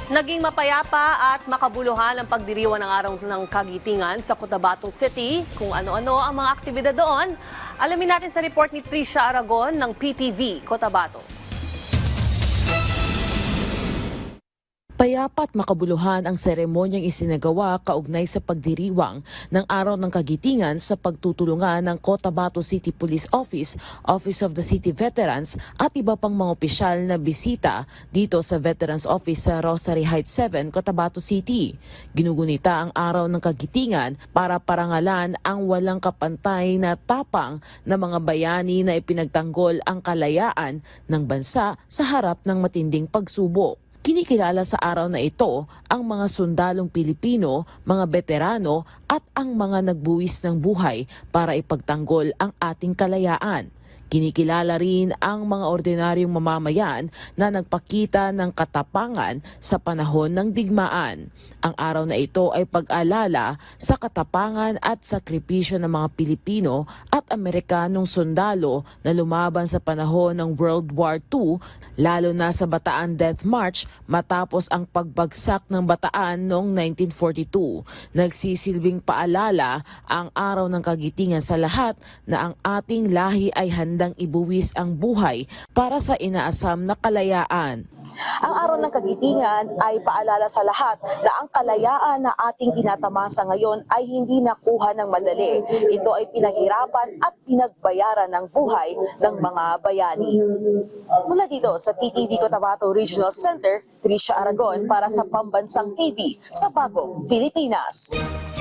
Naging mapayapa at makabuluhan ang pagdiriwang ng Araw ng Kagitingan sa Cotabato City. Kung ano-ano ang mga aktibidad doon, alamin natin sa report ni Trisha Aragon ng PTV Cotabato. Payapa at makabuluhan ang seremonyang isinagawa kaugnay sa pagdiriwang ng Araw ng Kagitingan sa pagtutulungan ng Cotabato City Police Office, Office of the City Veterans at iba pang mga opisyal na bisita dito sa Veterans Office sa Rosary Heights 7, Cotabato City. Ginugunita ang Araw ng Kagitingan para parangalan ang walang kapantay na tapang na mga bayani na ipinagtanggol ang kalayaan ng bansa sa harap ng matinding pagsubok. Kinikilala sa araw na ito ang mga sundalong Pilipino, mga veterano at ang mga nagbuwis ng buhay para ipagtanggol ang ating kalayaan. Kinikilala rin ang mga ordinaryong mamamayan na nagpakita ng katapangan sa panahon ng digmaan. Ang araw na ito ay pag-alala sa katapangan at sakripisyo ng mga Pilipino at Amerikanong sundalo na lumaban sa panahon ng World War II, lalo na sa Bataan Death March matapos ang pagbagsak ng Bataan noong 1942. Nagsisilbing paalala ang Araw ng Kagitingan sa lahat na ang ating lahi ay handang ibuwis ang buhay para sa inaasam na kalayaan. Ang Araw ng Kagitingan ay paalala sa lahat na ang kalayaan na ating tinatamasa ngayon ay hindi nakuha ng madali. Ito ay pinaghirapan at pinagbayaran ng buhay ng mga bayani. Mula dito sa PTV Cotabato Regional Center, Trisha Aragon para sa Pambansang TV sa Bagong Pilipinas.